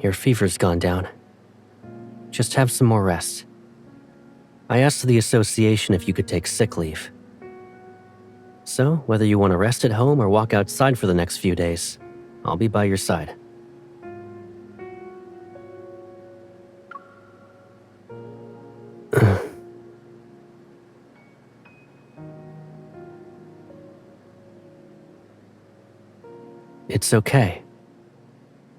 Your fever's gone down. Just have some more rest. I asked the association if you could take sick leave. So, whether you want to rest at home or walk outside for the next few days, I'll be by your side. It's okay.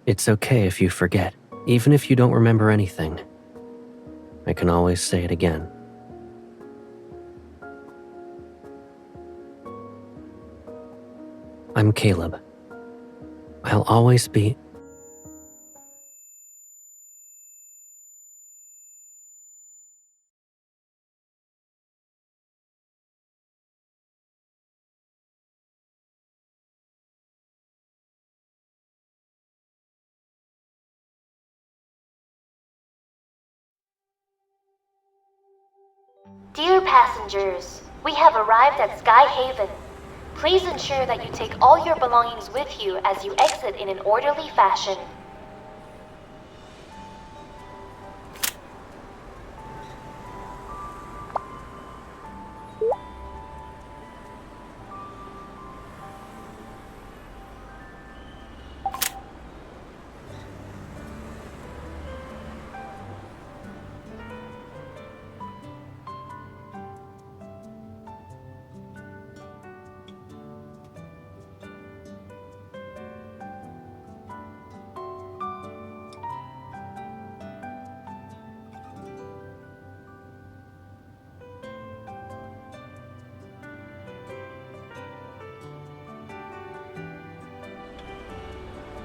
It's okay if you forget, even if you don't remember anything. I can always say it again. I'm Caleb. I'll always be... Dear passengers, we have arrived at Sky Haven. Please ensure that you take all your belongings with you as you exit in an orderly fashion.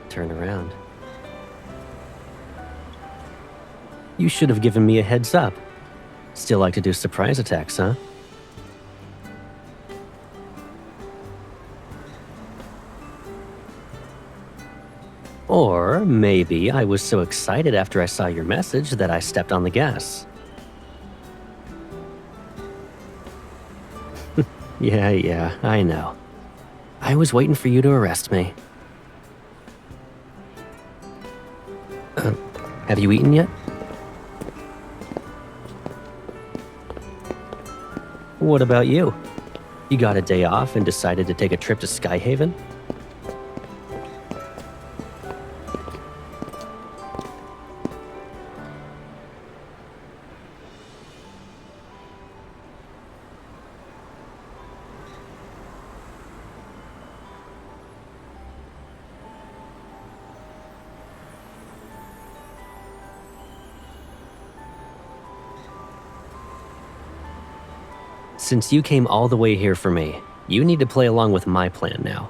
Turn around. You should have given me a heads up. Still like to do surprise attacks, huh? Or maybe I was so excited after I saw your message that I stepped on the gas. Yeah, I know. I was waiting for you to arrest me. Have you eaten yet? What about you? You got a day off and decided to take a trip to Skyhaven? Since you came all the way here for me, you need to play along with my plan now.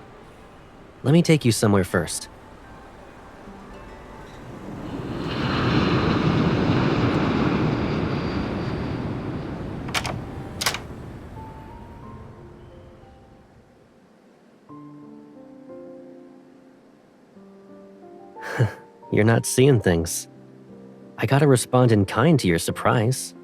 Let me take you somewhere first. You're not seeing things. I gotta respond in kind to your surprise.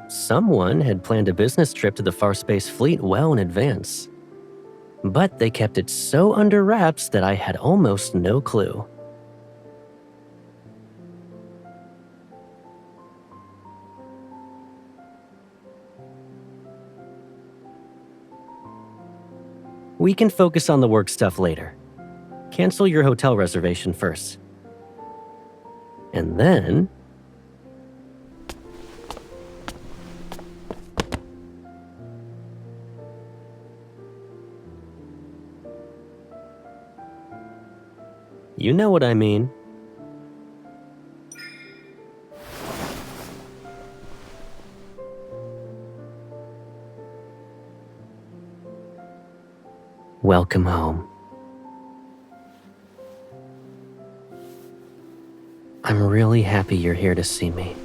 Someone had planned a business trip to the Farspace fleet well in advance. But they kept it so under wraps that I had almost no clue. We can focus on the work stuff later. Cancel your hotel reservation first. And then... you know what I mean. Welcome home. I'm really happy you're here to see me.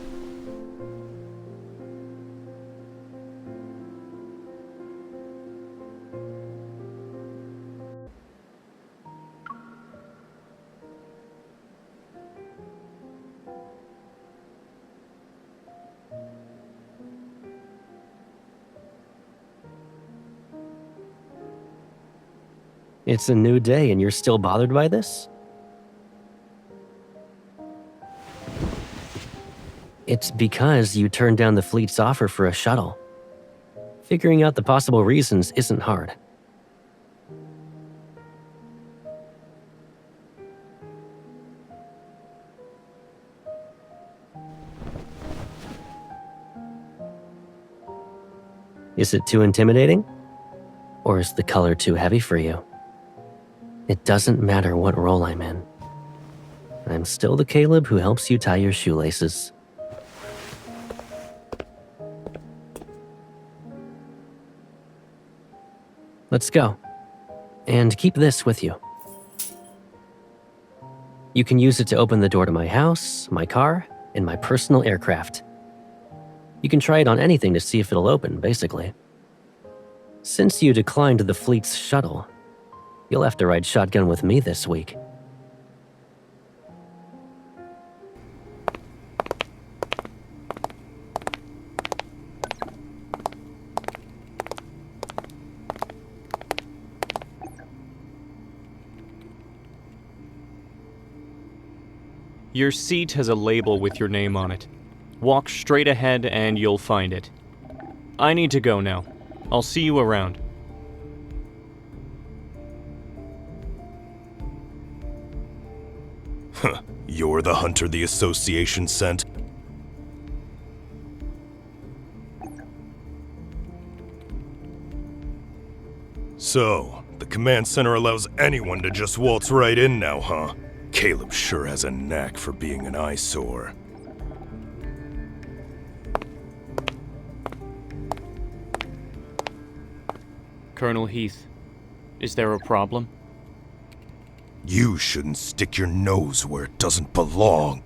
It's a new day and you're still bothered by this? It's because you turned down the fleet's offer for a shuttle. Figuring out the possible reasons isn't hard. Is it too intimidating? Or is the color too heavy for you? It doesn't matter what role I'm in. I'm still the Caleb who helps you tie your shoelaces. Let's go. And keep this with you. You can use it to open the door to my house, my car, and my personal aircraft. You can try it on anything to see if it'll open, basically. Since you declined the fleet's shuttle, you'll have to ride shotgun with me this week. Your seat has a label with your name on it. Walk straight ahead and you'll find it. I need to go now. I'll see you around. Huh. You're the hunter the Association sent? So, the command center allows anyone to just waltz right in now, huh? Caleb sure has a knack for being an eyesore. Colonel Heath, is there a problem? You shouldn't stick your nose where it doesn't belong.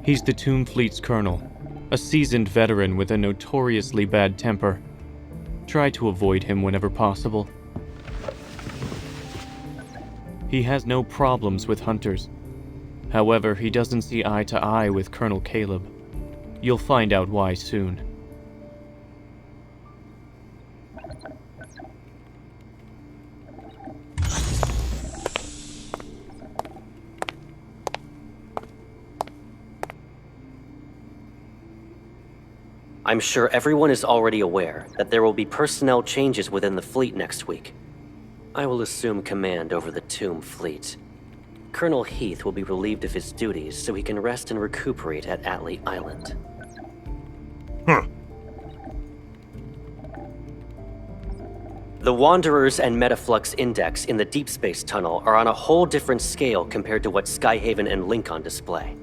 He's the Tomb Fleet's colonel, a seasoned veteran with a notoriously bad temper. Try to avoid him whenever possible. He has no problems with hunters. However, he doesn't see eye to eye with Colonel Caleb. You'll find out why soon. I'm sure everyone is already aware that there will be personnel changes within the fleet next week. I will assume command over the Tomb Fleet. Colonel Heath will be relieved of his duties so he can rest and recuperate at Atlee Island. The Wanderers and Metaflux Index in the Deep Space Tunnel are on a whole different scale compared to what Skyhaven and Lincoln display.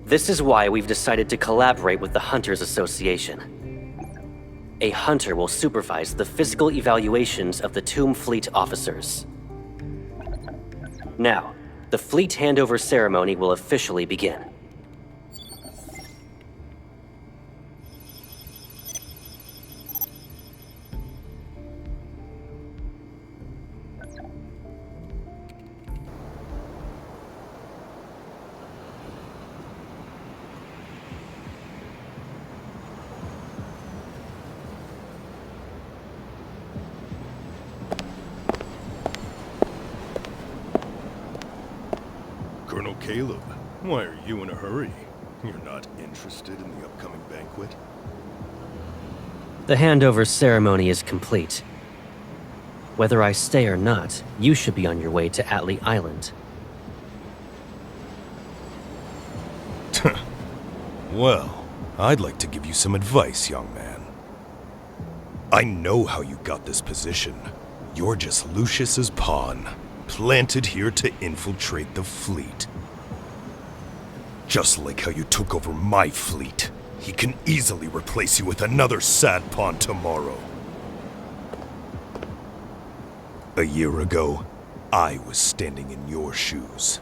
This is why we've decided to collaborate with the Hunters Association. A hunter will supervise the physical evaluations of the Tomb Fleet officers. Now, the fleet handover ceremony will officially begin. Colonel Caleb, why are you in a hurry? You're not interested in the upcoming banquet? The handover ceremony is complete. Whether I stay or not, you should be on your way to Atlee Island. Well, I'd like to give you some advice, young man. I know how you got this position. You're just Lucius's pawn, planted here to infiltrate the fleet. Just like how you took over my fleet, he can easily replace you with another sad pawn tomorrow. A year ago, I was standing in your shoes.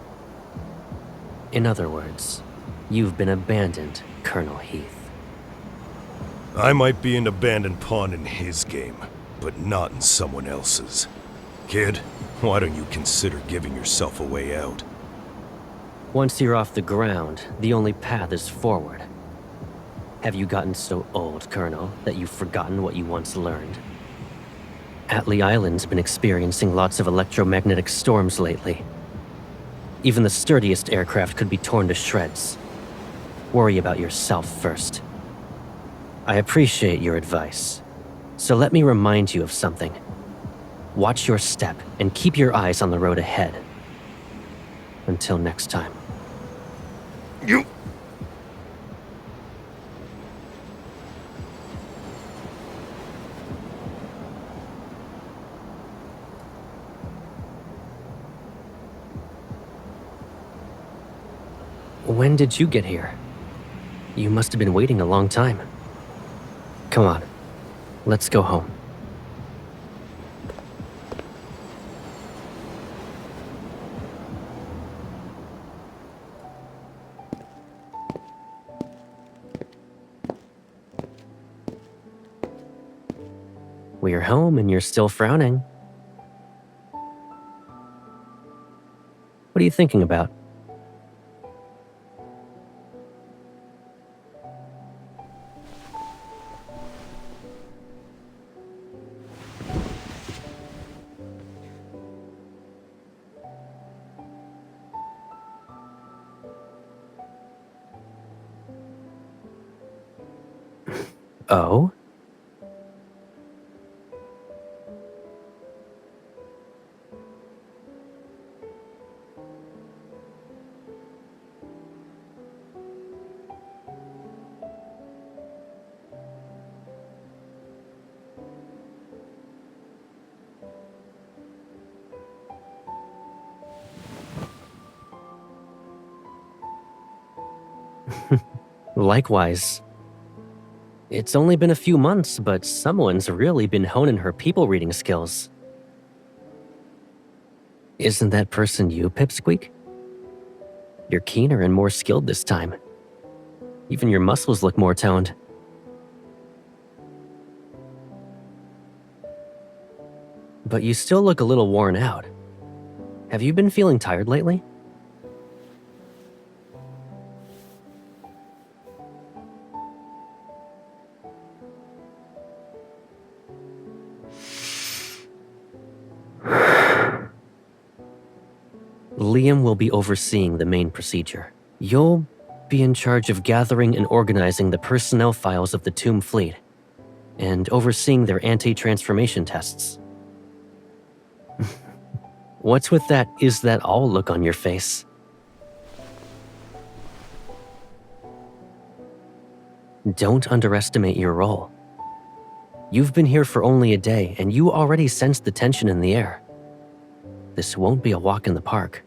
In other words, you've been abandoned, Colonel Heath. I might be an abandoned pawn in his game, but not in someone else's. Kid, why don't you consider giving yourself a way out? Once you're off the ground, the only path is forward. Have you gotten so old, Colonel, that you've forgotten what you once learned? Atlee Island's been experiencing lots of electromagnetic storms lately. Even the sturdiest aircraft could be torn to shreds. Worry about yourself first. I appreciate your advice, so let me remind you of something. Watch your step and keep your eyes on the road ahead. Until next time. You... When did you get here? You must have been waiting a long time. Come on, let's go home. We're home and you're still frowning. What are you thinking about? Oh? Likewise. It's only been a few months, but someone's really been honing her people reading skills. Isn't that person you, Pipsqueak? You're keener and more skilled this time. Even your muscles look more toned. But you still look a little worn out. Have you been feeling tired lately? Liam will be overseeing the main procedure. You'll be in charge of gathering and organizing the personnel files of the Tomb Fleet, and overseeing their anti-transformation tests. What's with that "is that all" look on your face? Don't underestimate your role. You've been here for only a day, and you already sense the tension in the air. This won't be a walk in the park.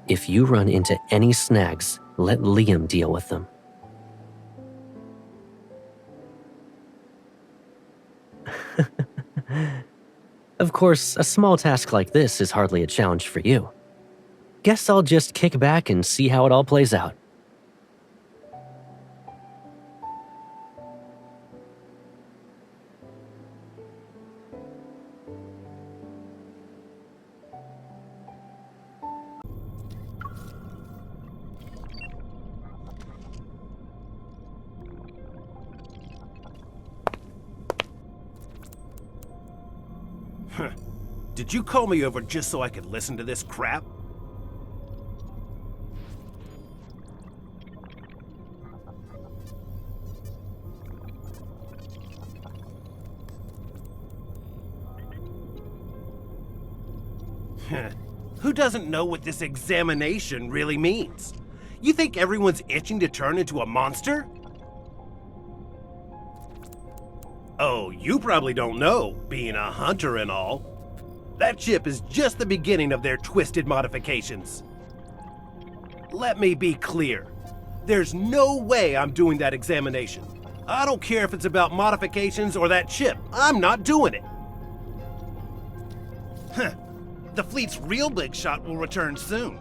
If you run into any snags, let Liam deal with them. Of course, a small task like this is hardly a challenge for you. Guess I'll just kick back and see how it all plays out. Did you call me over just so I could listen to this crap? Who doesn't know what this examination really means? You think everyone's itching to turn into a monster? Oh, you probably don't know, being a hunter and all. That chip is just the beginning of their twisted modifications. Let me be clear. There's no way I'm doing that examination. I don't care if it's about modifications or that chip. I'm not doing it. The fleet's real big shot will return soon.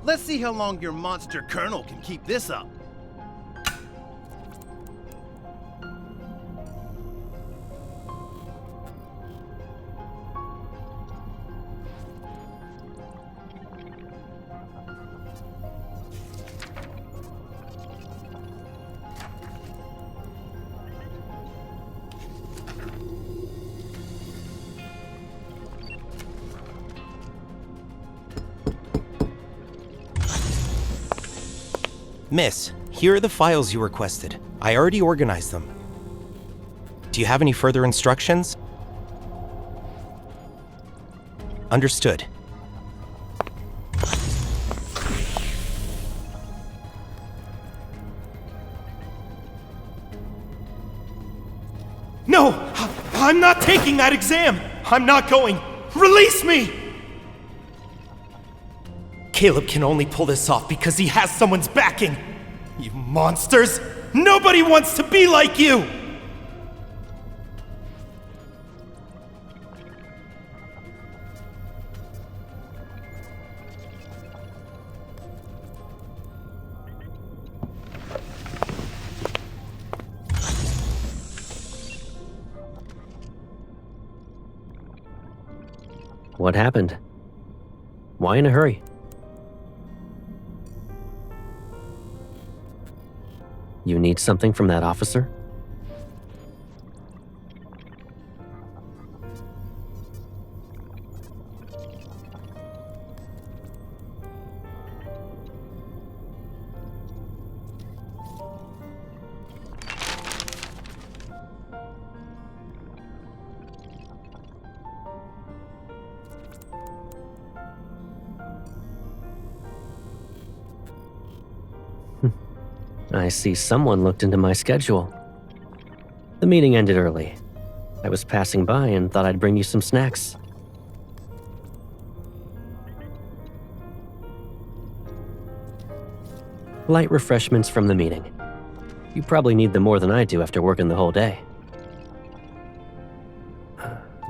Let's see how long your monster colonel can keep this up. Miss, here are the files you requested. I already organized them. Do you have any further instructions? Understood. No! I'm not taking that exam! I'm not going! Release me! Caleb can only pull this off because he has someone's backing! You monsters! Nobody wants to be like you! What happened? Why in a hurry? You need something from that officer? I see someone looked into my schedule. The meeting ended early. I was passing by and thought I'd bring you some snacks. Light refreshments from the meeting. You probably need them more than I do after working the whole day.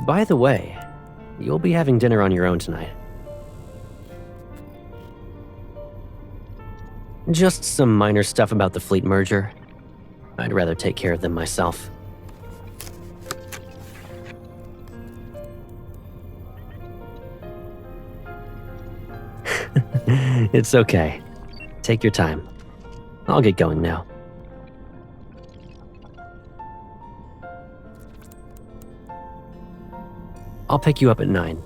By the way, you'll be having dinner on your own tonight. Just some minor stuff about the fleet merger. I'd rather take care of them myself. It's okay. Take your time. I'll get going now. I'll pick you up at 9.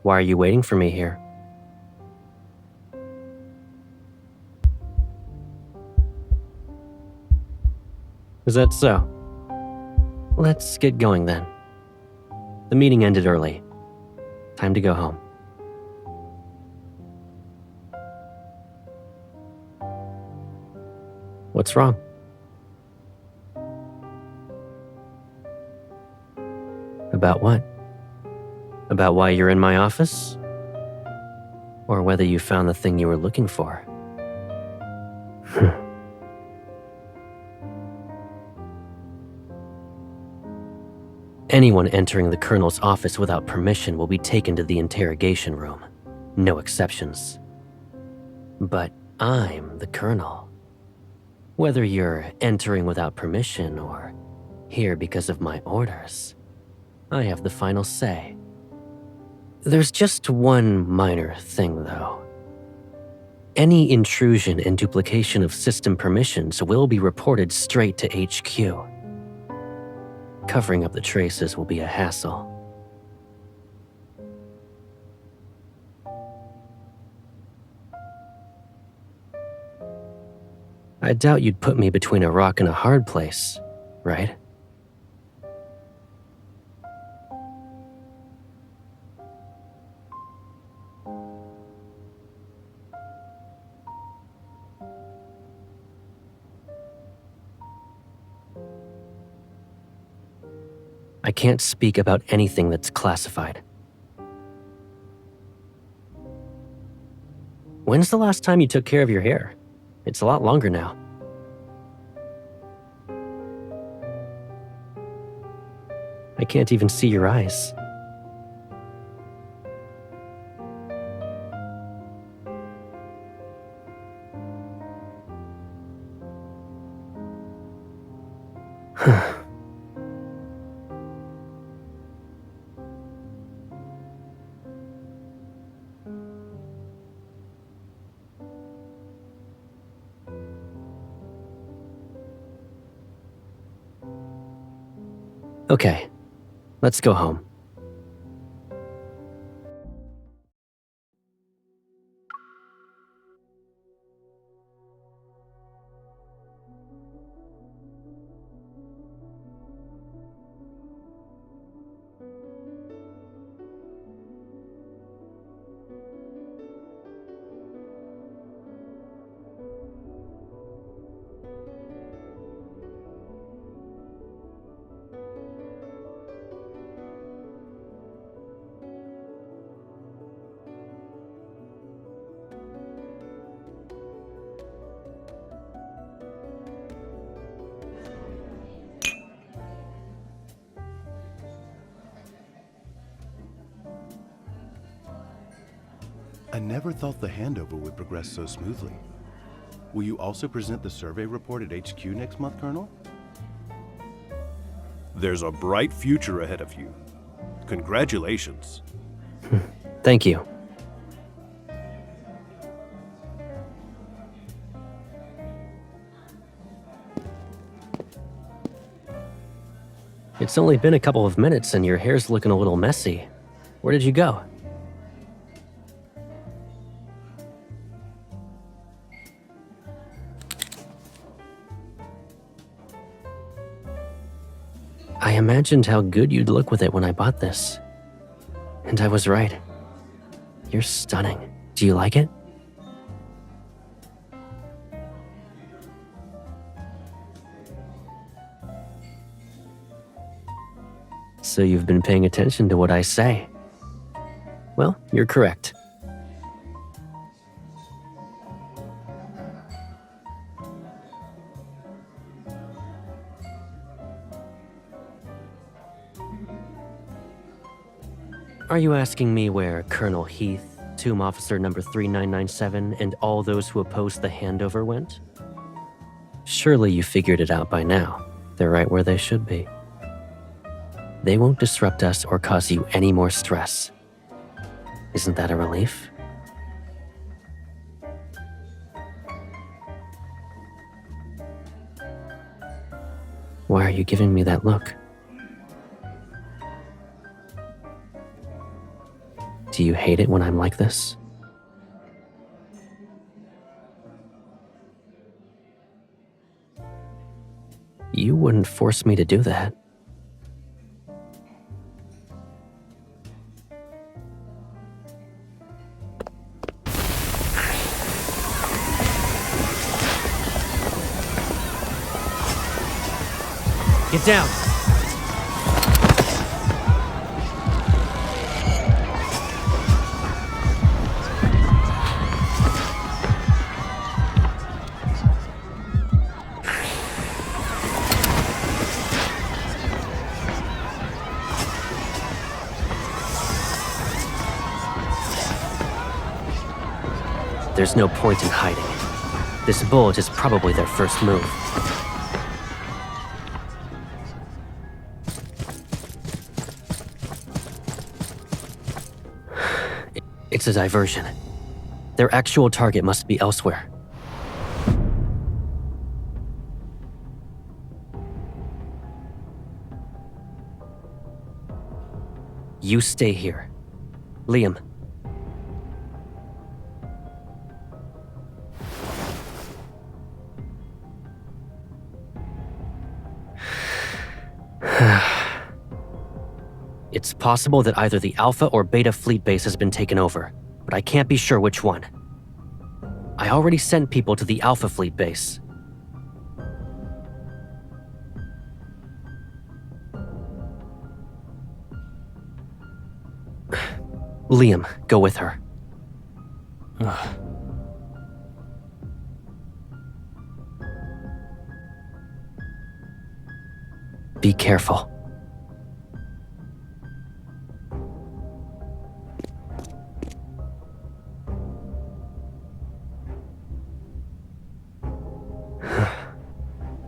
Why are you waiting for me here? Is that so? Let's get going then. The meeting ended early. Time to go home. What's wrong? About what? About why you're in my office? Or whether you found the thing you were looking for? Anyone entering the Colonel's office without permission will be taken to the interrogation room. No exceptions. But I'm the Colonel. Whether you're entering without permission or here because of my orders, I have the final say. There's just one minor thing, though. Any intrusion and duplication of system permissions will be reported straight to HQ. Covering up the traces will be a hassle. I doubt you'd put me between a rock and a hard place, right? I can't speak about anything that's classified. When's the last time you took care of your hair? It's a lot longer now. I can't even see your eyes. Okay, let's go home. I never thought the handover would progress so smoothly. Will you also present the survey report at HQ next month, Colonel? There's a bright future ahead of you. Congratulations. Thank you. It's only been a couple of minutes and your hair's looking a little messy. Where did you go? I imagined how good you'd look with it when I bought this. And I was right. You're stunning. Do you like it? So you've been paying attention to what I say. Well, you're correct. Are you asking me where Colonel Heath, Tomb Officer number 3997, and all those who opposed the handover went? Surely you figured it out by now. They're right where they should be. They won't disrupt us or cause you any more stress. Isn't that a relief? Why are you giving me that look? Do you hate it when I'm like this? You wouldn't force me to do that. Get down! There's no point in hiding. This bullet is probably their first move. It's a diversion. Their actual target must be elsewhere. You stay here. Liam. It's possible that either the Alpha or Beta fleet base has been taken over, but I can't be sure which one. I already sent people to the Alpha fleet base. Liam, go with her. Be careful.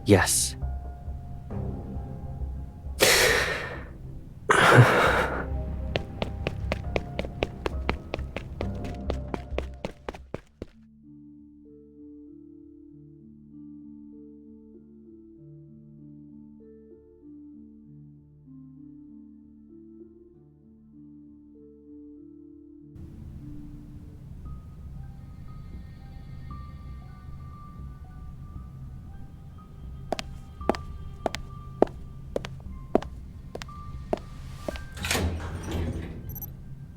Yes.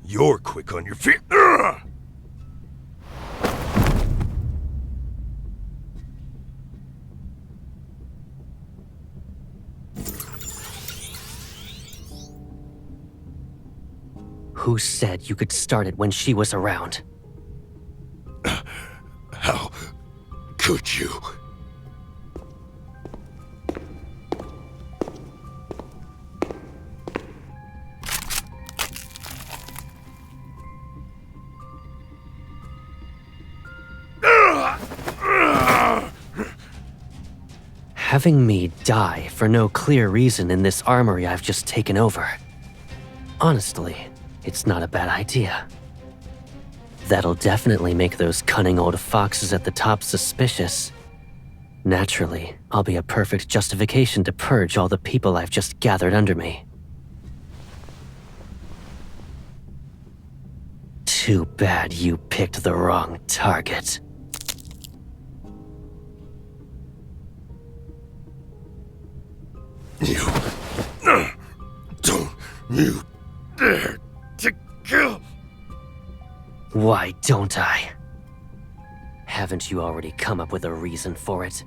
You're quick on your feet. Ugh! Who said you could start it when she was around? How could you? Having me die for no clear reason in this armory I've just taken over. Honestly, it's not a bad idea. That'll definitely make those cunning old foxes at the top suspicious. Naturally, I'll be a perfect justification to purge all the people I've just gathered under me. Too bad you picked the wrong target. Don't you dare to kill. Why don't I? Haven't you already come up with a reason for it?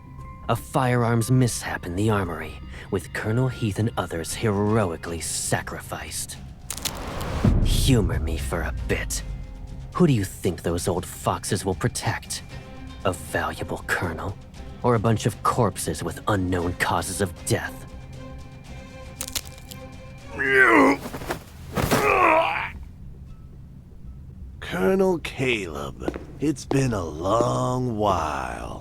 A firearms mishap in the armory, with Colonel Heath and others heroically sacrificed. Humor me for a bit. Who do you think those old foxes will protect? A valuable colonel? Or a bunch of corpses with unknown causes of death? Colonel Caleb, it's been a long while.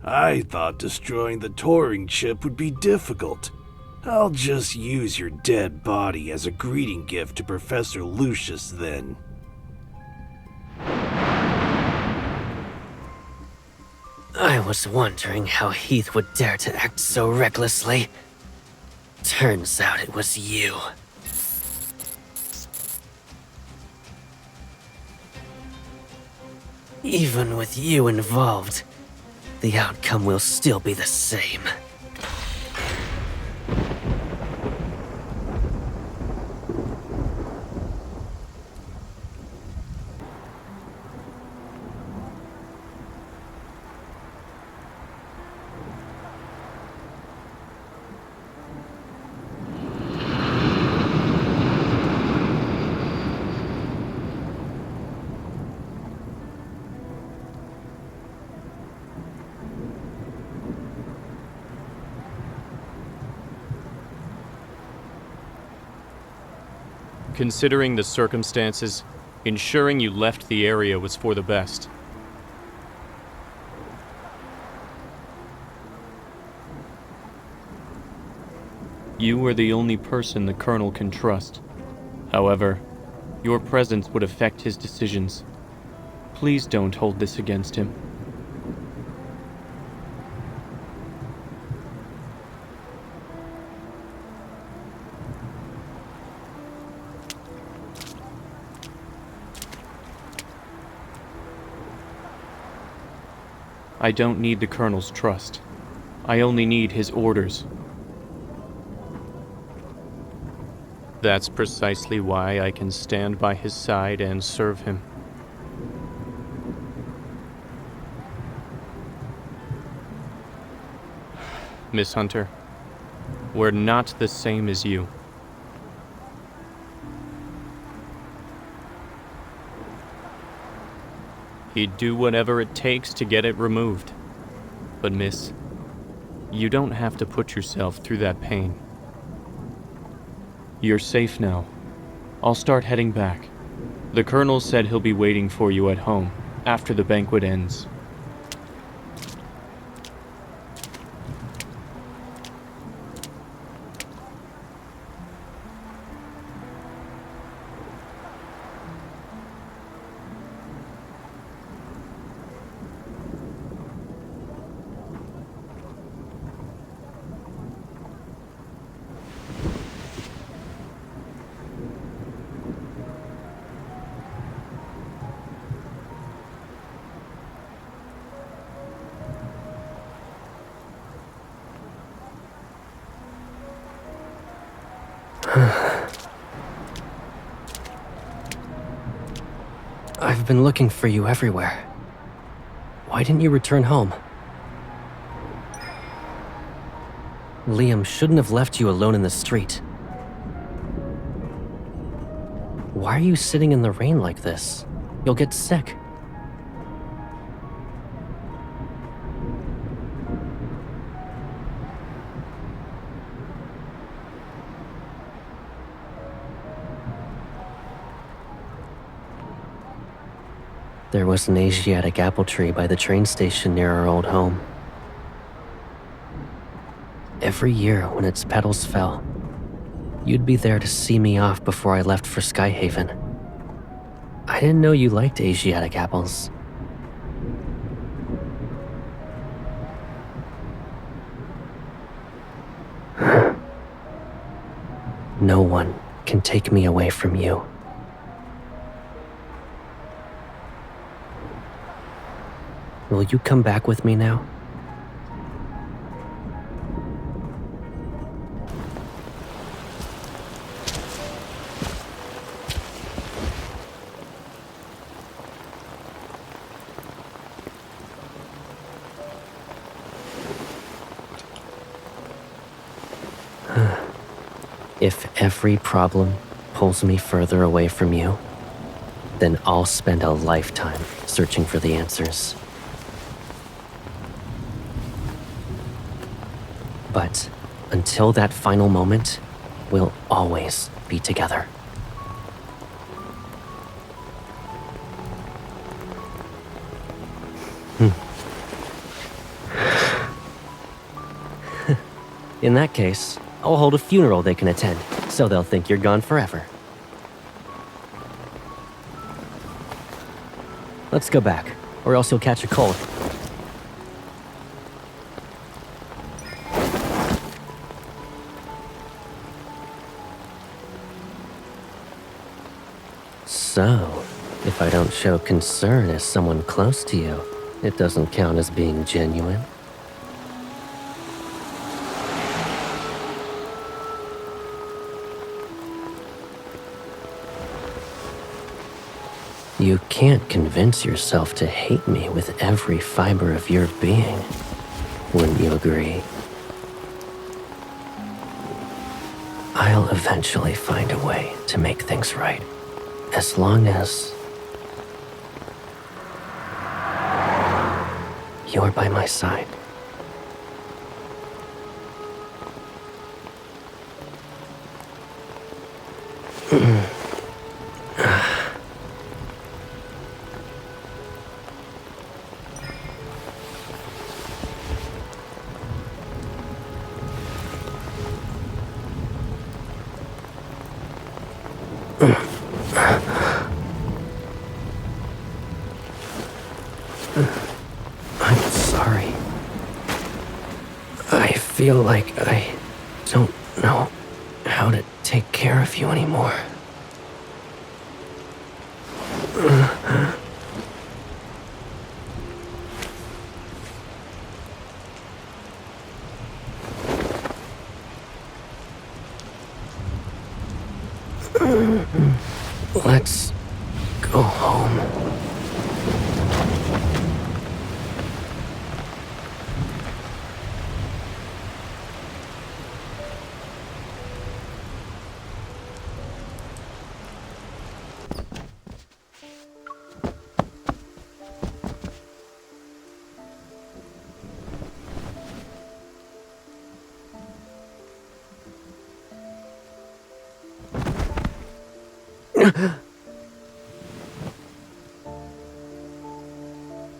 I thought destroying the touring ship would be difficult. I'll just use your dead body as a greeting gift to Professor Lucius then. I was wondering how Heath would dare to act so recklessly. Turns out it was you. Even with you involved, the outcome will still be the same. Considering the circumstances, ensuring you left the area was for the best. You are the only person the Colonel can trust. However, your presence would affect his decisions. Please don't hold this against him. I don't need the Colonel's trust. I only need his orders. That's precisely why I can stand by his side and serve him. Miss Hunter, we're not the same as you. He'd do whatever it takes to get it removed. But miss, you don't have to put yourself through that pain. You're safe now. I'll start heading back. The Colonel said he'll be waiting for you at home after the banquet ends. I've been looking for you everywhere. Why didn't you return home? Liam shouldn't have left you alone in the street. Why are you sitting in the rain like this? You'll get sick. There was an Asiatic apple tree by the train station near our old home. Every year when its petals fell, you'd be there to see me off before I left for Skyhaven. I didn't know you liked Asiatic apples. No one can take me away from you. Will you come back with me now? If every problem pulls me further away from you, then I'll spend a lifetime searching for the answers. But until that final moment, we'll always be together. In that case, I'll hold a funeral they can attend, so they'll think you're gone forever. Let's go back, or else you'll catch a cold. So, if I don't show concern as someone close to you, it doesn't count as being genuine. You can't convince yourself to hate me with every fiber of your being. Wouldn't you agree? I'll eventually find a way to make things right. As long as you're by my side. feel like I don't know how to take care of you anymore. Let's go home.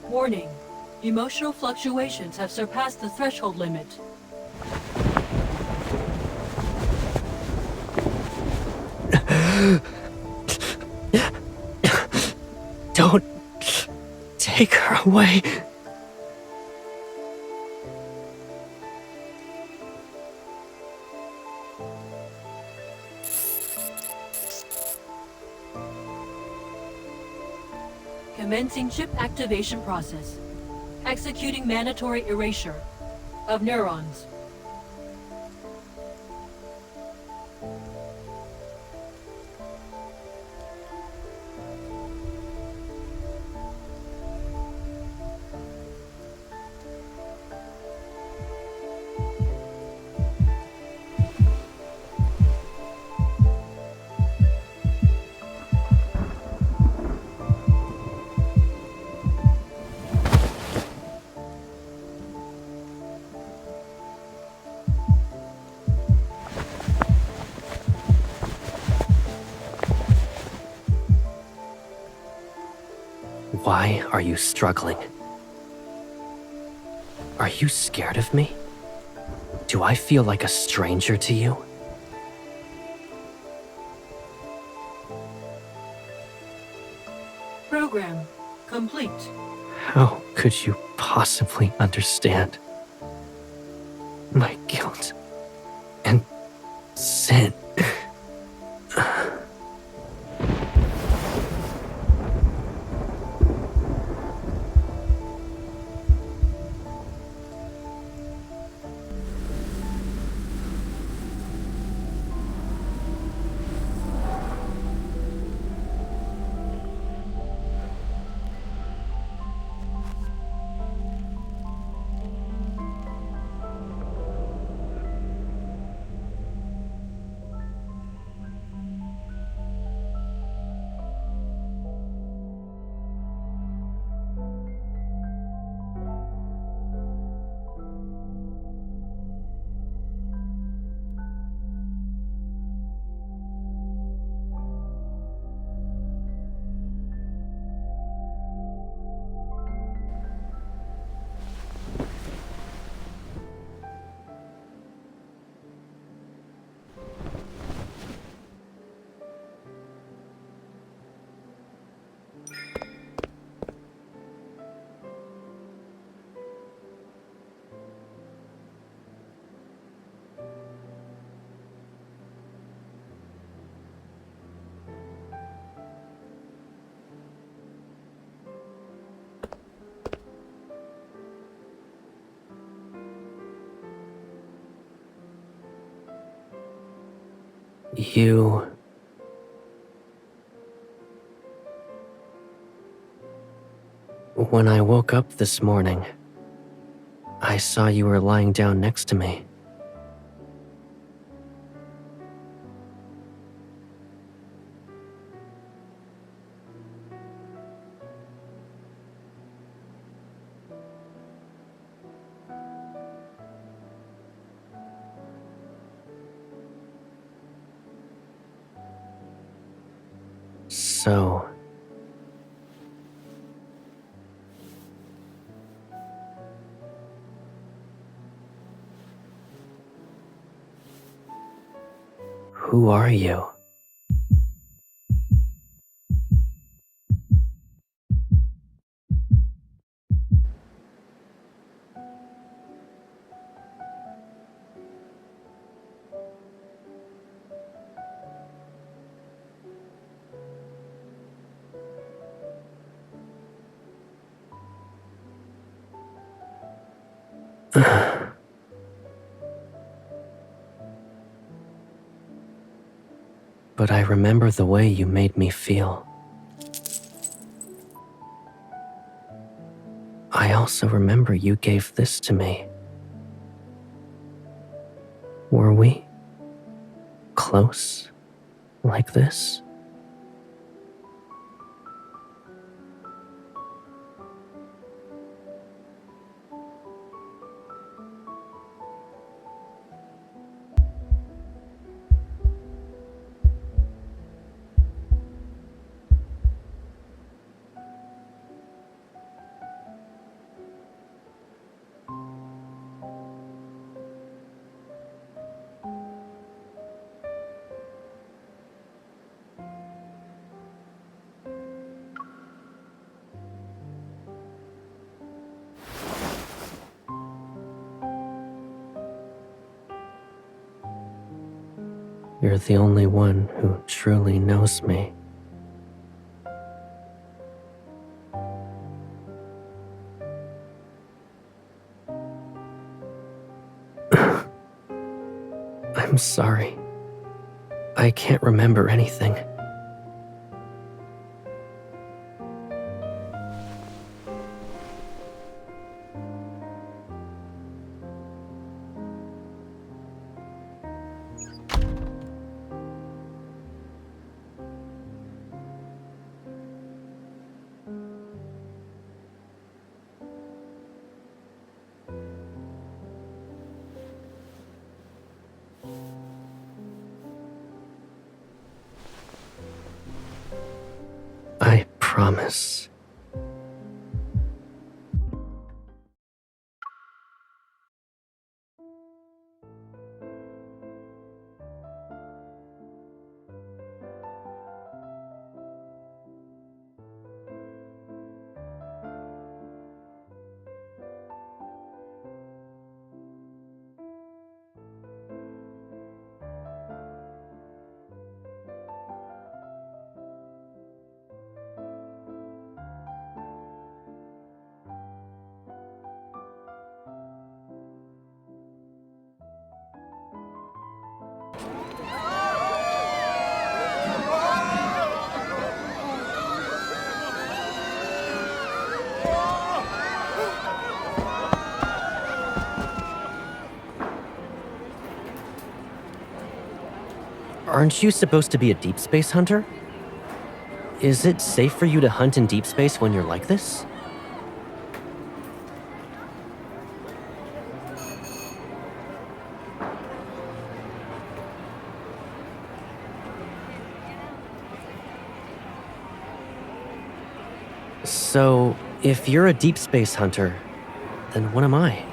Warning. Emotional fluctuations have surpassed the threshold limit. Don't take her away. Commencing chip activation process. Executing mandatory erasure of neurons. Why are you struggling? Are you scared of me? Do I feel like a stranger to you? Program complete. How could you possibly understand my guilt and sin? You... When I woke up this morning, I saw you were lying down next to me. So... Who are you? But I remember the way you made me feel. I also remember you gave this to me. Were we close like this? You're the only one who truly knows me. I'm sorry. I can't remember anything. I promise. Aren't you supposed to be a deep space hunter? Is it safe for you to hunt in deep space when you're like this? So, if you're a deep space hunter, then what am I?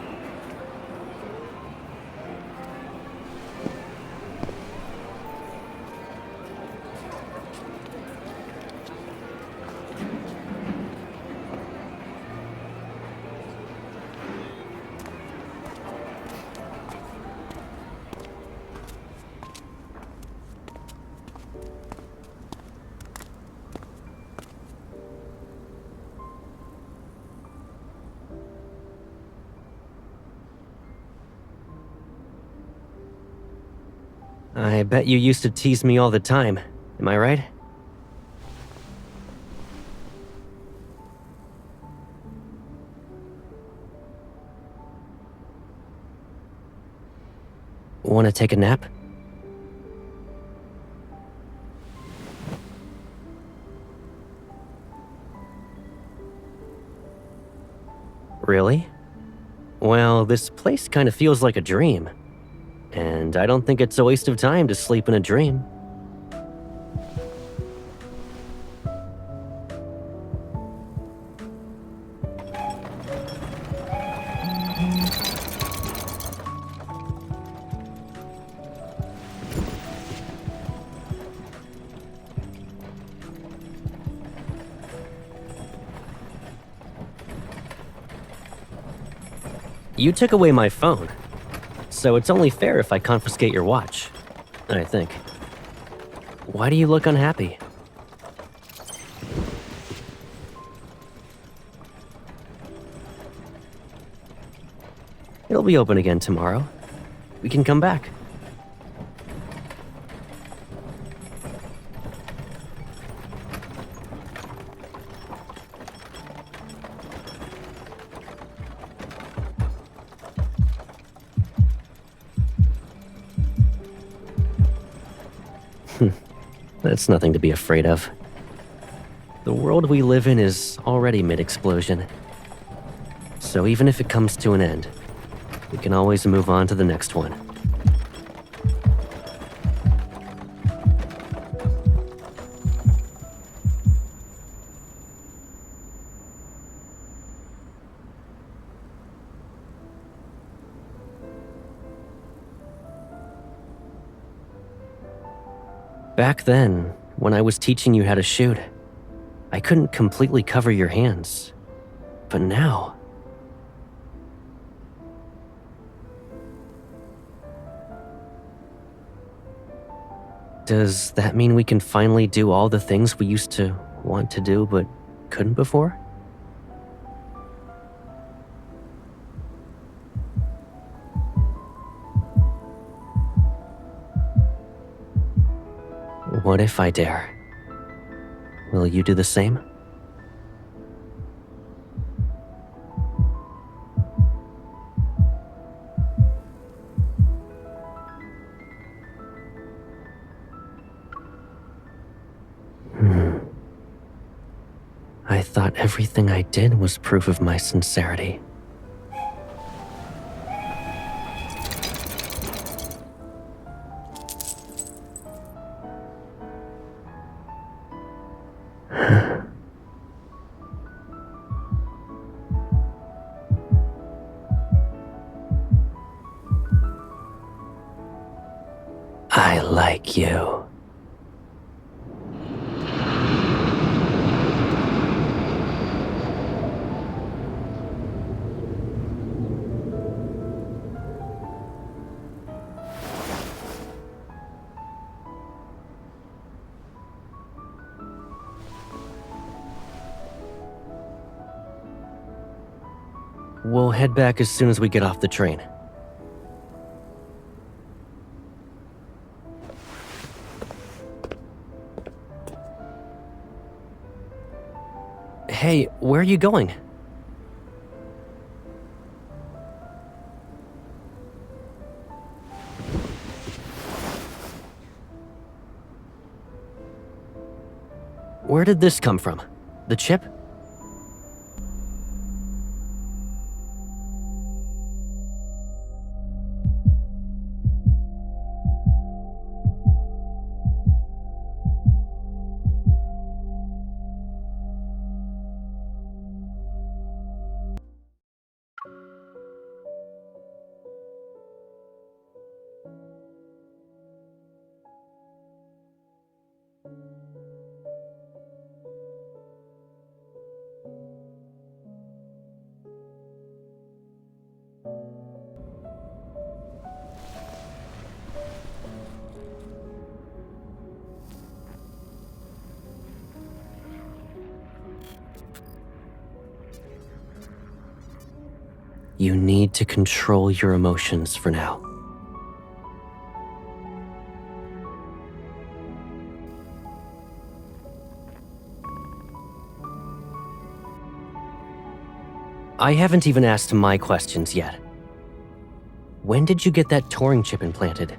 I bet you used to tease me all the time, am I right? Want to take a nap? Really? Well, this place kind of feels like a dream. And I don't think it's a waste of time to sleep in a dream. You took away my phone, so it's only fair if I confiscate your watch, I think. Why do you look unhappy? be open again tomorrow. We can come back. That's nothing to be afraid of. The world we live in is already mid-explosion. So even if it comes to an end, we can always move on to the next one. Back then, when I was teaching you how to shoot, I couldn't completely cover your hands. But now... Does that mean we can finally do all the things we used to want to do but couldn't before? What if I dare? Will you do the same? I thought everything I did was proof of my sincerity. I like you. We'll head back as soon as we get off the train. Hey, where are you going? Where did this come from? The chip? You need to control your emotions for now. I haven't even asked my questions yet. When did you get that Turing chip implanted?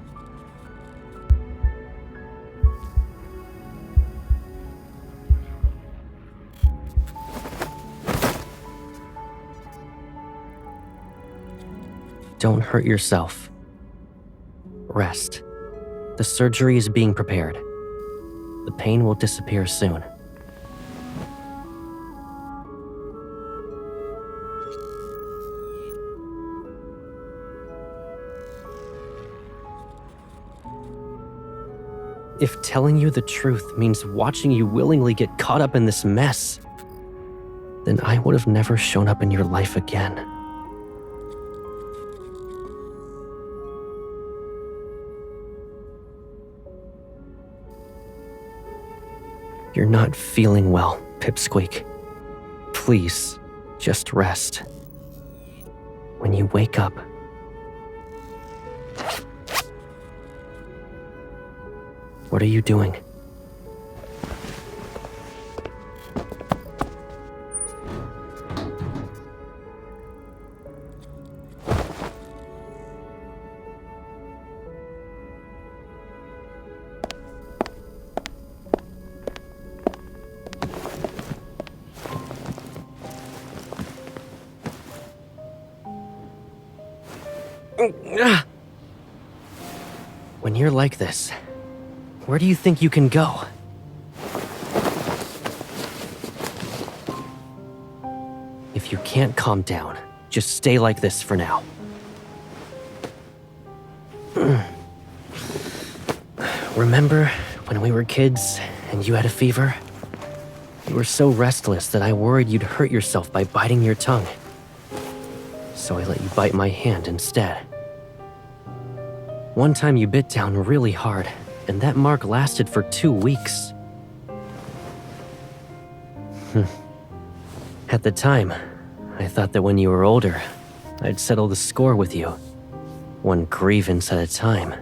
Don't hurt yourself. Rest. The surgery is being prepared. The pain will disappear soon. If telling you the truth means watching you willingly get caught up in this mess, then I would have never shown up in your life again. You're not feeling well, Pipsqueak. Please, just rest. When you wake up, What are you doing? When you're like this, where do you think you can go? If you can't calm down, just stay like this for now. Remember when we were kids and you had a fever? You were so restless that I worried you'd hurt yourself by biting your tongue. So I let you bite my hand instead. One time you bit down really hard, and that mark lasted for 2 weeks. At the time, I thought that when you were older, I'd settle the score with you, one grievance at a time.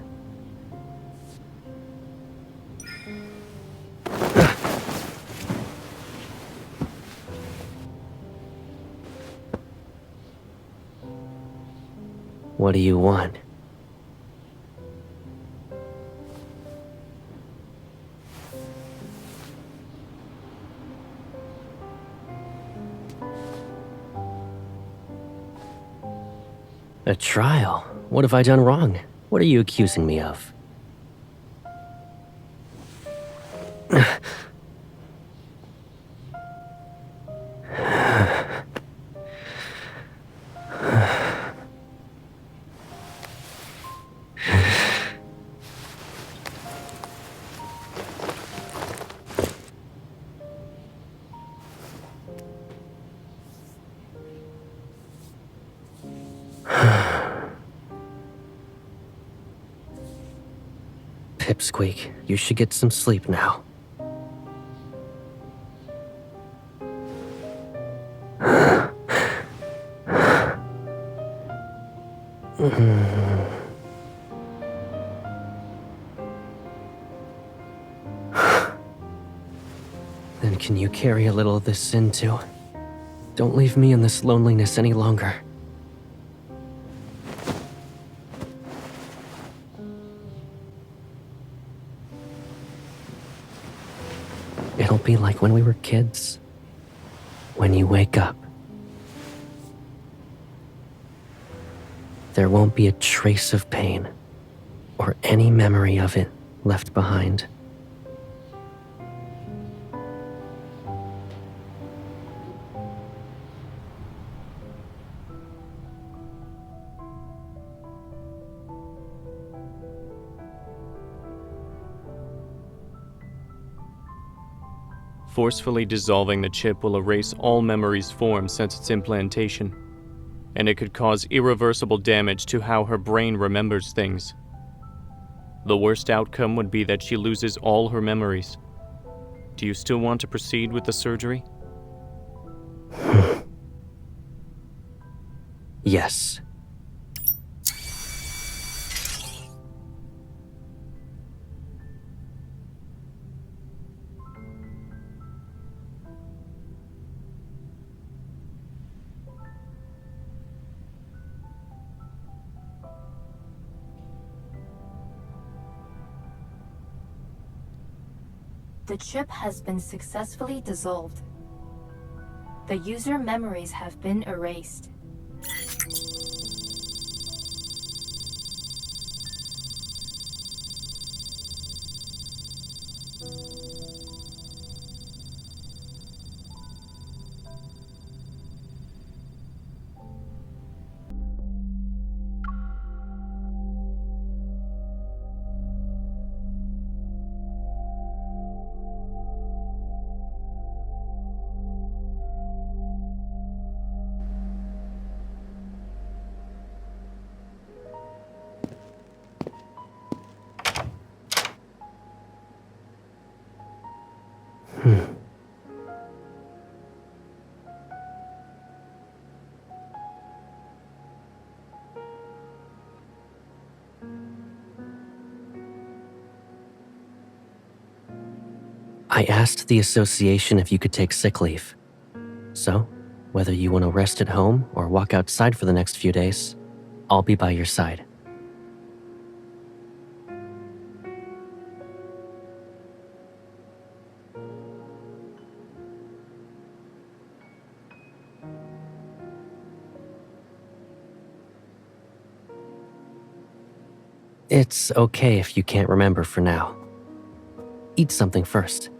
What do you want? A trial? What have I done wrong? What are you accusing me of? Pipsqueak, you should get some sleep now. Then can you carry a little of this sin too? Don't leave me in this loneliness any longer. It'll be like when we were kids. When you wake up, there won't be a trace of pain or any memory of it left behind. Forcefully dissolving the chip will erase all memories formed since its implantation, and it could cause irreversible damage to how her brain remembers things. The worst outcome would be that she loses all her memories. Do you still want to proceed with the surgery? Yes. The chip has been successfully dissolved. The user memories have been erased. I asked the association if you could take sick leave. So, whether you want to rest at home or walk outside for the next few days, I'll be by your side. It's okay if you can't remember for now. Eat something first.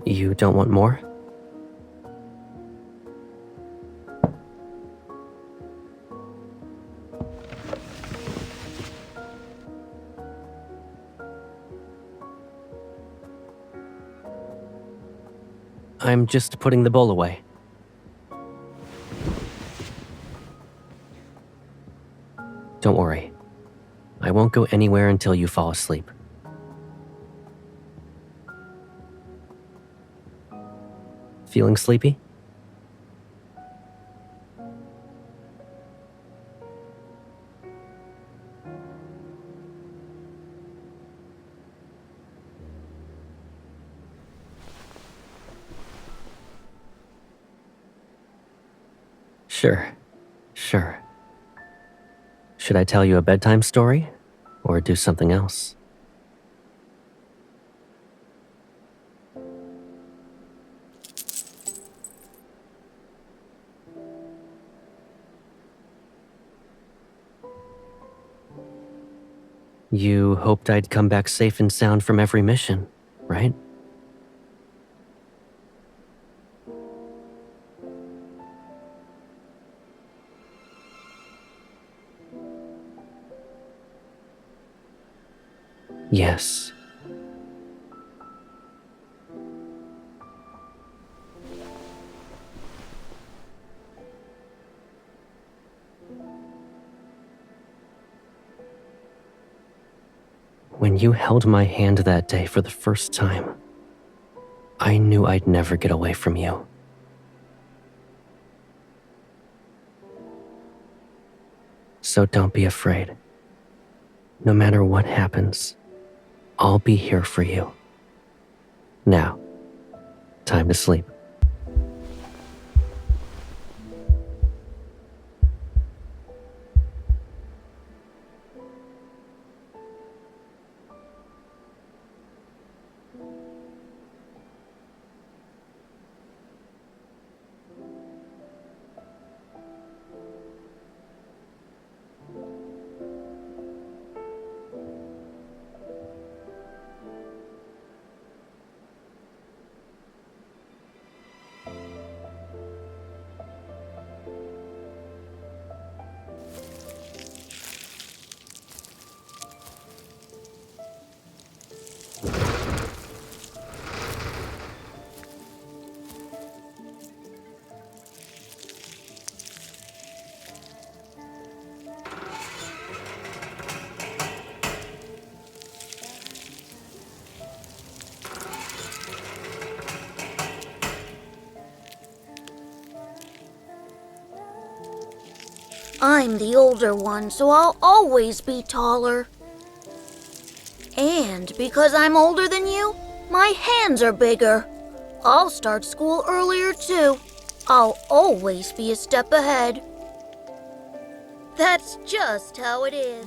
You don't want more? I'm just putting the bowl away. Don't worry. I won't go anywhere until you fall asleep. Feeling sleepy? Sure. Should I tell you a bedtime story or do something else? You hoped I'd come back safe and sound from every mission, right? Yes. When you held my hand that day for the first time, I knew I'd never get away from you. So don't be afraid. No matter what happens, I'll be here for you. Now, time to sleep. I'm the older one, so I'll always be taller. And because I'm older than you, my hands are bigger. I'll start school earlier too. I'll always be a step ahead. That's just how it is.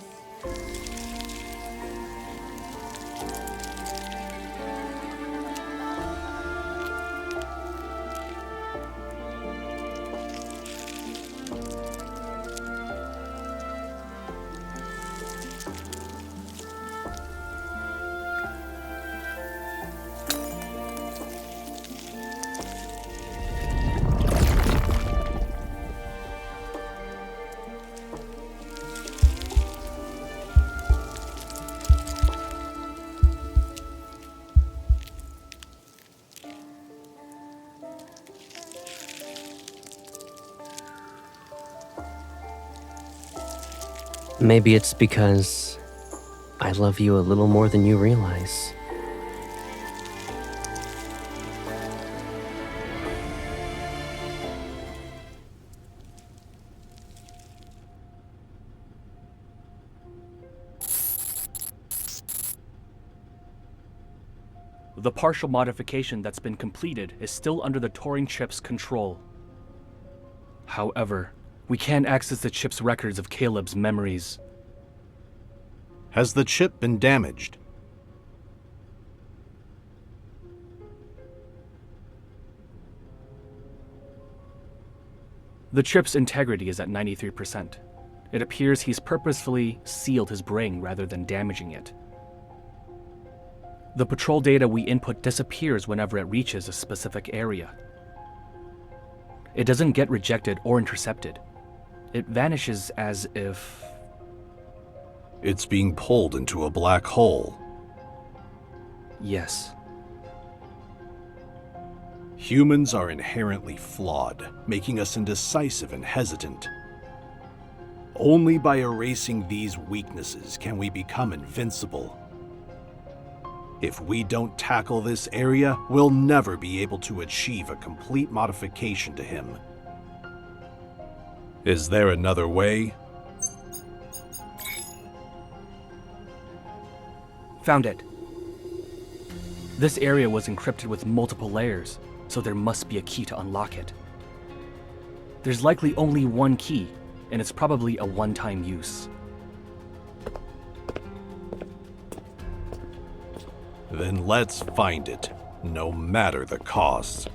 Maybe it's because I love you a little more than you realize. The partial modification that's been completed is still under the Turing chip's control. However, we can't access the chip's records of Caleb's memories. Has the chip been damaged? The chip's integrity is at 93%. It appears he's purposefully sealed his brain rather than damaging it. The patrol data we input disappears whenever it reaches a specific area. It doesn't get rejected or intercepted. It vanishes as if... It's being pulled into a black hole. Yes. Humans are inherently flawed, making us indecisive and hesitant. Only by erasing these weaknesses can we become invincible. If we don't tackle this area, we'll never be able to achieve a complete modification to him. Is there another way? Found it. This area was encrypted with multiple layers, so there must be a key to unlock it. There's likely only one key, and it's probably a one-time use. Then let's find it, no matter the cost.